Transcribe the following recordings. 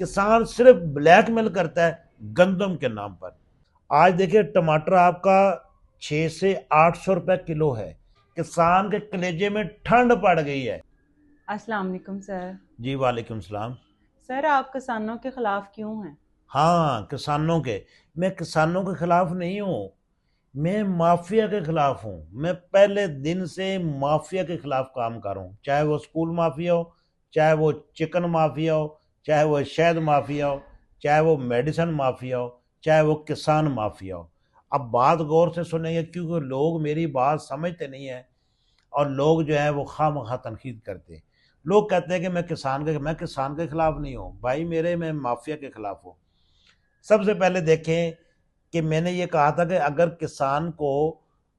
किसान सिर्फ black male करता है गंदम के नाम पर। आज देखिए टमाटर आपका 600 से 800 रुपए किलो है। किसान के कलेजे में ठंड पड़ गई है। अस्सलाम वालेकुम सर। जी वालेकुम सलाम। सर आप किसानों के खिलाफ क्यों हैं? हाँ, किसानों के, मैं किसानों के खिलाफ नहीं हूँ, मैं माफिया के खिलाफ हूँ। मैं पहले दिन से माफिया के खिलाफ काम कर रहा हूँ, चाहे वो स्कूल माफिया हो, चाहे वो चिकन माफिया हो, चाहे वो शहद माफिया हो, चाहे वो मेडिसिन माफिया हो, चाहे वो किसान माफिया हो। अब बात गौर से सुनेंगे क्योंकि लोग मेरी बात समझते नहीं है, और लोग जो है वो खामखा तनकीद करते हैं। लोग कहते हैं कि मैं किसान के खिलाफ नहीं हूँ भाई, मेरे मैं माफिया के खिलाफ हूँ। सबसे पहले देखें कि मैंने ये कहा था कि अगर किसान को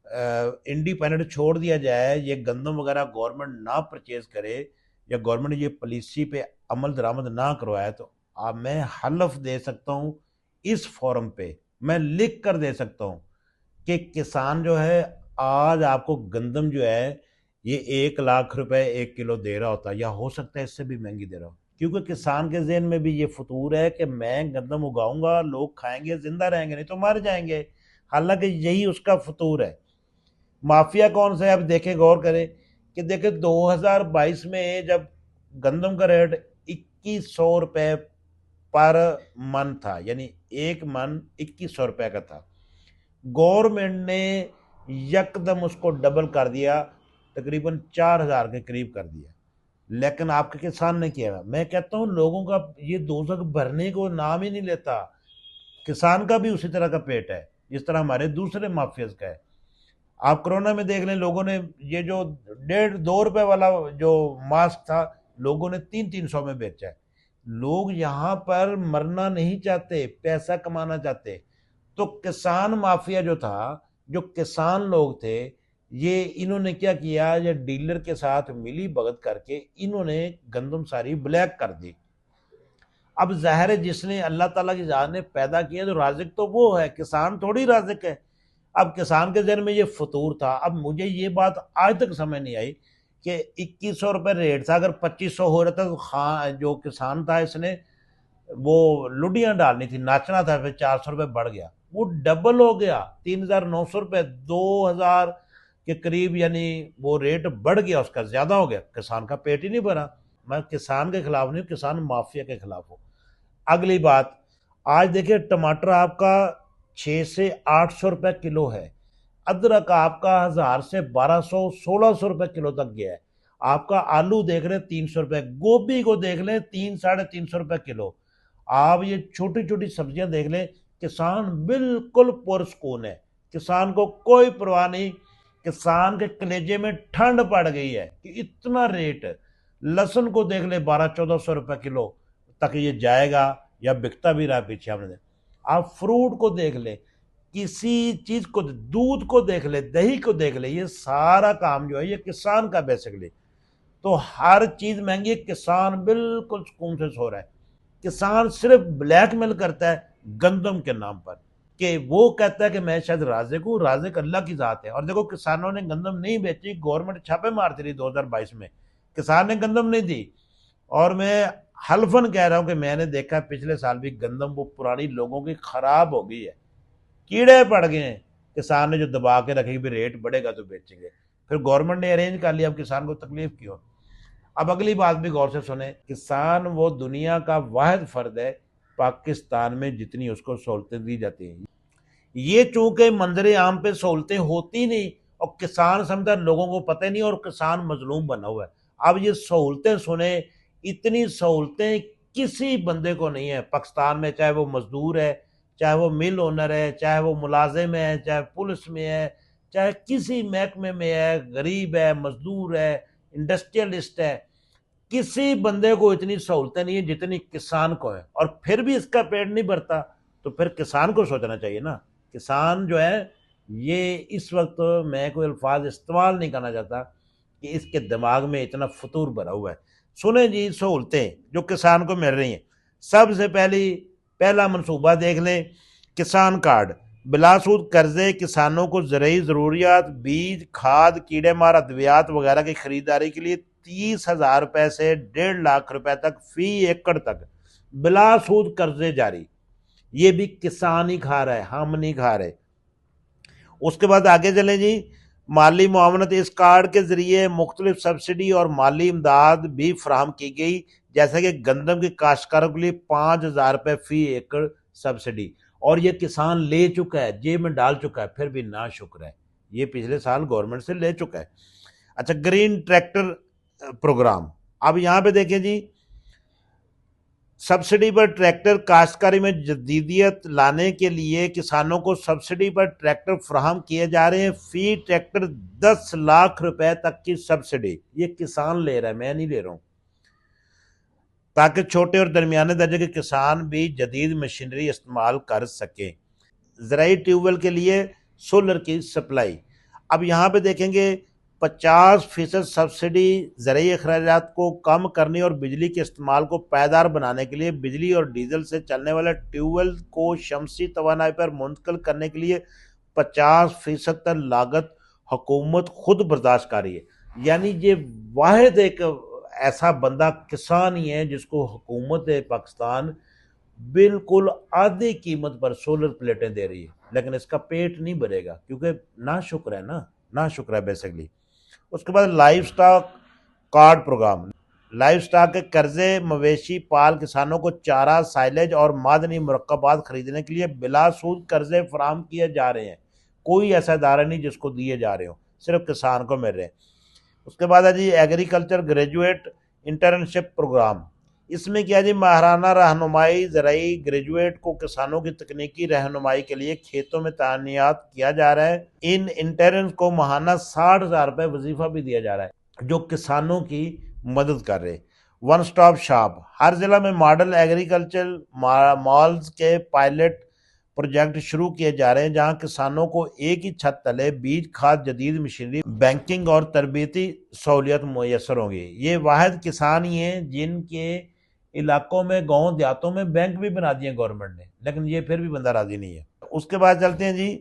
इंडिपेंडेंट छोड़ दिया जाए, ये गंदम वगैरह गवर्नमेंट ना परचेज करे, या गवर्नमेंट ये पॉलिसी पे अमल दरामद ना करवाए, तो मैं हलफ दे सकता हूँ इस फोरम पे, मैं लिख कर दे सकता हूँ कि किसान जो है आज आपको गंदम जो है ये 1 लाख रुपए 1 किलो दे रहा होता, या हो सकता है इससे भी महंगी दे रहा हो, क्योंकि किसान के ज़हन में भी ये फतूर है कि मैं गंदम उगाऊंगा, लोग खाएंगे, जिंदा रहेंगे, नहीं तो मर जाएंगे। हालांकि यही उसका फतूर है। माफिया कौन सा है, अब देखें, गौर करें कि देखें 2022 में जब गंदम का रेट 2100 रुपये पर मन था, यानी एक मन 2100 रुपये का था, गवर्नमेंट ने यकदम उसको डबल कर दिया, तकरीबन 4000 के करीब कर दिया। लेकिन आपके किसान ने किया, मैं कहता हूँ लोगों का ये दोजख भरने को नाम ही नहीं लेता। किसान का भी उसी तरह का पेट है जिस तरह हमारे दूसरे माफियाज का है। आप कोरोना में देख लें, लोगों ने ये जो 1.5-2 रुपए वाला जो मास्क था, लोगों ने 300-300 में बेचा है। लोग यहाँ पर मरना नहीं चाहते, पैसा कमाना चाहते। तो किसान माफिया जो था, जो किसान लोग थे, ये इन्होंने क्या किया, ये डीलर के साथ मिली भगत करके इन्होंने गंदम सारी ब्लैक कर दी। अब जाहिर है जिसने अल्लाह ताला की जान ने पैदा किया तो राजिक तो वो है, किसान थोड़ी राजिक है। अब किसान के जहन में ये फतूर था। अब मुझे ये बात आज तक समझ नहीं आई कि 2100 रुपये रेट था, अगर 2500 हो रहा था तो खां जो किसान था इसने वो लुडियां डालनी थी, नाचना था, फिर 400 रुपये बढ़ गया, वो डबल हो गया, 3900 रुपये, 2000 के करीब, यानी वो रेट बढ़ गया, उसका ज्यादा हो गया, किसान का पेट ही नहीं भरा। मैं किसान के खिलाफ नहीं, किसान माफिया के खिलाफ हूँ। अगली बात, आज देखिए टमाटर आपका 600 से 800 रुपये किलो है। अदरक आपका 1000 से 1200 1600 रुपये किलो तक गया है। आपका आलू देख रहे 300 रुपये, गोभी को देख लें 300-350 रुपये किलो। आप ये छोटी छोटी सब्जियां देख लें, किसान बिल्कुल पुरस्कून है, किसान को कोई परवाह नहीं। किसान के कलेजे में ठंड पड़ गई है कि इतना रेट। लहसुन को देख ले 1200-1400 रुपये किलो तक ये जाएगा, या बिकता भी रहा पीछे हमने। आप फ्रूट को देख ले, किसी चीज को, दूध को देख ले, दही को देख ले, ये सारा काम जो है ये किसान का बेसिकली। तो हर चीज महंगी है, किसान बिल्कुल सुकून से सो रहा है। किसान सिर्फ ब्लैकमेल करता है गंदम के नाम पर, कि वो कहता है कि मैं शायद राजिक हूँ, राजिक अल्लाह की जात है। और देखो किसानों ने गंदम नहीं बेची, गवर्नमेंट छापे मारती रही 2022 में, किसान ने गंदम नहीं दी। और मैं हल्फन कह रहा हूं कि मैंने देखा पिछले साल भी गंदम वो पुरानी लोगों की खराब हो गई है, कीड़े पड़ गए हैं। किसान ने जो दबा के रखी भी रेट बढ़ेगा तो बेचेंगे, फिर गवर्नमेंट ने अरेंज कर लिया, अब किसान को तकलीफ क्यों। अब अगली बात भी गौर से सुने, किसान वो दुनिया का वाहिद फर्द है पाकिस्तान में जितनी उसको सहूलतें दी जाती हैं, ये चूंकि मंजर आम पे सहूलतें होती नहीं, और किसान समझता लोगों को पता ही नहीं, और किसान मजलूम बना हुआ है। अब ये सहूलतें सुने, इतनी सहूलतें किसी बंदे को नहीं है पाकिस्तान में, चाहे वो मजदूर है, चाहे वो मिल ओनर है, चाहे वो मुलाजिम है, चाहे पुलिस में है, चाहे किसी महकमे में है, गरीब है, मजदूर है, इंडस्ट्रियलिस्ट है, किसी बंदे को इतनी सहूलतें नहीं है जितनी किसान को है। और फिर भी इसका पेट नहीं भरता, तो फिर किसान को सोचना चाहिए ना। किसान जो है ये इस वक्त, मैं कोई अल्फाज इस्तेमाल नहीं करना चाहता, कि इसके दिमाग में इतना फतूर भरा हुआ है। सुने जी, सहूलतें जो किसान को मिल रही हैं, सबसे पहला मनसूबा देख लें, किसान कार्ड। बिलासूद कर्जे किसानों को ज़रूरी ज़रूरियात, बीज, खाद, कीड़े मार अद्वियात वगैरह की खरीदारी के लिए 30,000 रुपए से 1.5 लाख रुपए तक फी एकड़ तक بلا سود قرضے جاری، یہ بھی کسان ہی کھا رہا ہے، ہم نہیں کھا رہے۔ اس کے بعد آگے چلیں جی، مالی معاونت، اس کارڈ کے ذریعے مختلف سبسڈی اور مالی امداد بھی فراہم کی گئی، جیسا کہ گندم کی کاشتکاروں کے لیے 5,000 روپے فی ایکڑ سبسڈی، اور یہ کسان لے چکا ہے، جیب میں ڈال چکا ہے، پھر بھی نا شکر ہے، یہ پچھلے سال گورنمنٹ سے لے چکا ہے۔ اچھا، گرین ٹریکٹر پروگرام، اب یہاں پہ دیکھیں جی، سبسڈی پر ٹریکٹر، کاشتکاری میں جدیدیت لانے کے لیے کسانوں کو سبسڈی پر ٹریکٹر فراہم کیے جا رہے ہیں، فی ٹریکٹر 10 لاکھ روپے تک کی سبسڈی، یہ کسان لے رہا ہے، میں نہیں لے رہا ہوں، تاکہ چھوٹے اور درمیانے درجے کے کسان بھی جدید مشینری استعمال کر سکیں۔ زرعی ٹیوب ویل کے لیے سولر کی سپلائی، اب یہاں پہ دیکھیں گے 50% سبسڈی زرعی اخراجات کو کم کرنے اور بجلی کے استعمال کو پائیدار بنانے کے لیے بجلی اور ڈیزل سے چلنے والے ٹیوب ویل کو شمسی توانائی پر منتقل کرنے کے لیے 50% تک لاگت حکومت خود برداشت کر رہی ہے۔ یعنی یہ واحد ایک ایسا بندہ کسان ہی ہے جس کو حکومت پاکستان بالکل آدھی قیمت پر سولر پلیٹیں دے رہی ہے، لیکن اس کا پیٹ نہیں بھرے گا کیونکہ نا شکر ہے نا، نا شکر ہے بیسکلی۔ اس کے بعد livestock card programme, livestock کے قرضے، مویشی پال کسانوں کو چارہ، سائلیج اور معدنی مرکبات خریدنے کے لیے بلا سود قرضے فراہم کیے جا رہے ہیں، کوئی ایسا ادارہ نہیں جس کو دیے جا رہے ہوں، صرف کسان کو مل رہے ہیں۔ اس کے بعد ہے جی ایگریکلچر گریجویٹ انٹرنشپ پروگرام، اس میں کیا جی، ماہرانہ رہنمائی، زرعی گریجویٹ کو کسانوں کی تکنیکی رہنمائی کے لیے کھیتوں میں تعینات کیا جا رہا ہے، ان انٹرنز کو ماہانہ 60,000 روپے وظیفہ بھی دیا جا رہا ہے جو کسانوں کی مدد کر رہے۔ ون سٹاپ شاپ، ہر ضلع میں ماڈل ایگریکلچر مالز کے پائلٹ پروجیکٹ شروع کیے جا رہے ہیں جہاں کسانوں کو ایک ہی چھت تلے بیج، کھاد، جدید مشینری، بینکنگ اور تربیتی سہولیات میسر ہوں گی۔ یہ واحد کسان ہی ہیں جن کے علاقوں میں، گاؤں دیہاتوں میں بینک بھی بنا دیے گورنمنٹ نے، لیکن یہ پھر بھی بندہ راضی نہیں ہے۔ اس کے بعد چلتے ہیں جی،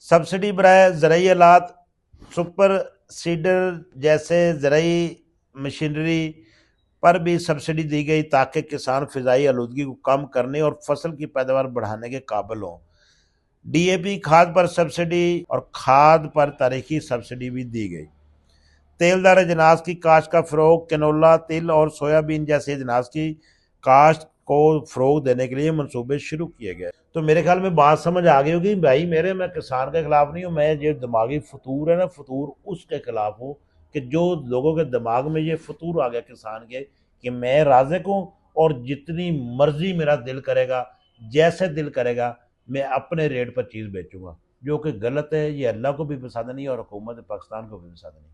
سبسڈی برائے زرعی آلات، سپر سیڈر جیسے زرعی مشینری پر بھی سبسڈی دی گئی تاکہ کسان فضائی آلودگی کو کم کرنے اور فصل کی پیداوار بڑھانے کے قابل ہوں۔ ڈی اے پی کھاد پر سبسڈی اور کھاد پر تاریخی سبسڈی بھی دی گئی۔ تیل دار اجناس کی کاشت کا فروغ، کنولا، تل اور سویابین جیسے اجناس کی کاشت کو فروغ دینے کے لیے منصوبے شروع کیے گئے۔ تو میرے خیال میں بات سمجھ آ گئی ہوگی بھائی میرے، میں کسان کے خلاف نہیں ہوں، میں یہ دماغی فطور ہے نا، فطور اس کے خلاف ہوں کہ جو لوگوں کے دماغ میں یہ فطور آ گیا کسان کے کہ میں رازق ہوں اور جتنی مرضی میرا دل کرے گا، جیسے دل کرے گا میں اپنے ریٹ پر چیز بیچوں گا، جو کہ غلط ہے، یہ اللہ کو بھی پسند نہیں اور حکومت پاکستان کو بھی پسند نہیں۔